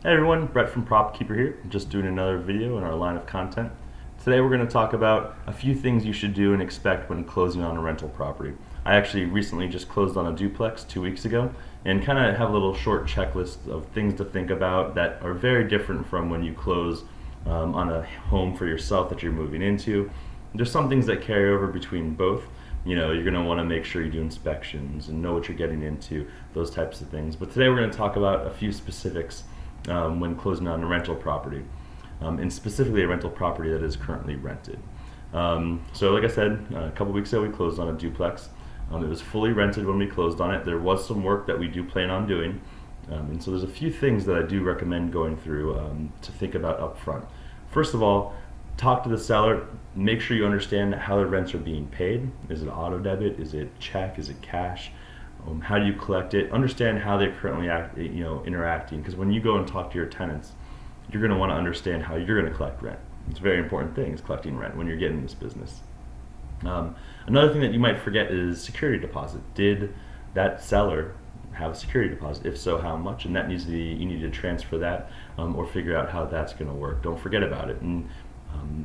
Hey everyone, Brett from Propkeepr here, just doing another video in our line of content. Today we're going to talk about a few things you should do and expect when closing on a rental property. I actually recently just closed on a duplex 2 weeks ago and kind of have a little short checklist of things to think about that are very different from when you close on a home for yourself that you're moving into. There's some things that carry over between both. You're going to want to make sure you do inspections and know what you're getting into, those types of things. But today we're going to talk about a few specifics when closing on a rental property, and specifically a rental property that is currently rented. So like I said, a couple weeks ago we closed on a duplex. It was fully rented when we closed on it. There was some work that we do plan on doing, and so there's a few things that I do recommend going through to think about up front. First of all, talk to the seller. Make sure you understand how the rents are being paid. Is it auto debit? Is it check? Is it cash? How do you collect it? Understand how they're currently interacting, because when you go and talk to your tenants, you're going to want to understand how you're going to collect rent. It's a very important thing, is collecting rent when you're getting this business. Another thing that you might forget is security deposit. Did that seller have a security deposit? If so, how much? And that needs to be, you need to transfer that or figure out how that's going to work. Don't forget about it. And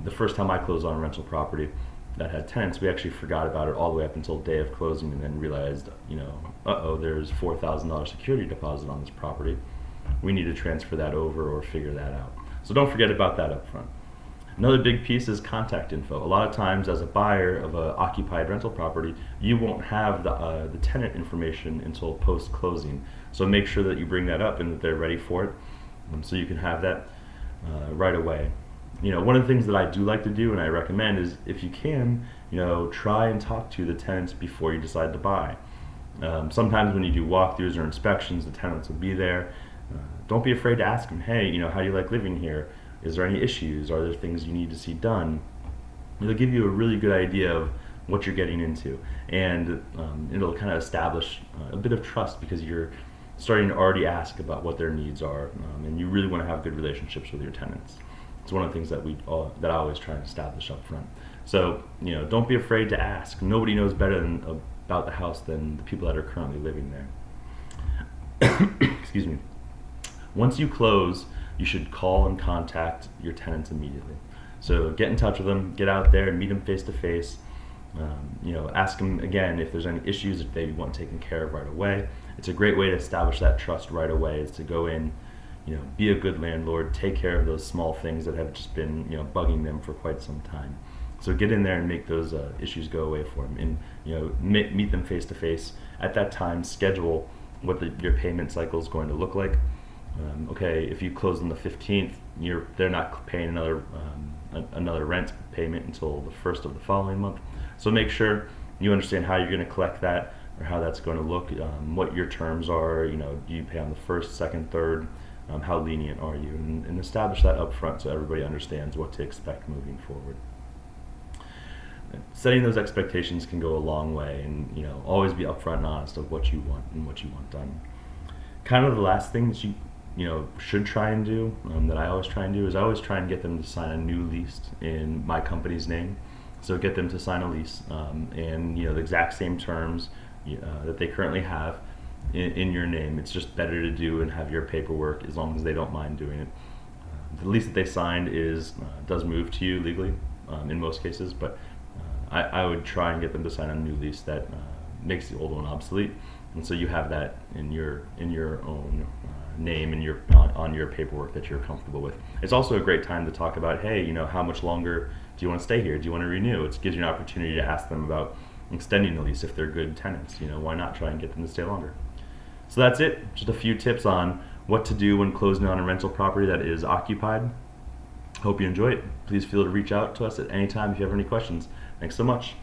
the first time I closed on a rental property that had tenants, we actually forgot about it all the way up until day of closing, and then realized, there's $4,000 security deposit on this property. We need to transfer that over or figure that out. So don't forget about that up front. Another big piece is contact info. A lot of times as a buyer of an occupied rental property, you won't have the tenant information until post-closing. So make sure that you bring that up and that they're ready for it, so you can have that right away. One of the things that I do like to do and I recommend is, if you can, try and talk to the tenants before you decide to buy. Sometimes when you do walkthroughs or inspections, the tenants will be there. Don't be afraid to ask them, hey, how do you like living here? Is there any issues? Are there things you need to see done? It'll give you a really good idea of what you're getting into, and it'll kind of establish a bit of trust, because you're starting to already ask about what their needs are, and you really want to have good relationships with your tenants. It's one of the things that I always try and establish up front. So, don't be afraid to ask. Nobody knows better about the house than the people that are currently living there. Excuse me. Once you close, you should call and contact your tenants immediately. So get in touch with them, get out there and meet them face to face. Ask them again if there's any issues that they want taken care of right away. It's a great way to establish that trust right away, is to go in, be a good landlord, take care of those small things that have just been, bugging them for quite some time. So get in there and make those issues go away for them, and meet them face to face. At that time, schedule what your payment cycle is going to look like. If you close on the 15th, they're not paying another rent payment until the 1st of the following month. So make sure you understand how you're going to collect that, or how that's going to look, what your terms are. Do you pay on the 1st, 2nd, 3rd? How lenient are you? And establish that up front so everybody understands what to expect moving forward. Setting those expectations can go a long way, and always be upfront and honest of what you want and what you want done. Kind of the last thing that you should try and do, that I always try and do, is I always try and get them to sign a new lease in my company's name. So get them to sign a lease, and the exact same terms that they currently have in your name. It's just better to do and have your paperwork, as long as they don't mind doing it. The lease that they signed does move to you legally in most cases, but I would try and get them to sign a new lease that makes the old one obsolete, and so you have that in your own name and on your paperwork that you're comfortable with. It's also a great time to talk about, hey, how much longer do you want to stay here? Do you want to renew? It gives you an opportunity to ask them about extending the lease if they're good tenants. Why not try and get them to stay longer? So that's it. Just a few tips on what to do when closing on a rental property that is occupied. Hope you enjoy it. Please feel free to reach out to us at any time if you have any questions. Thanks so much.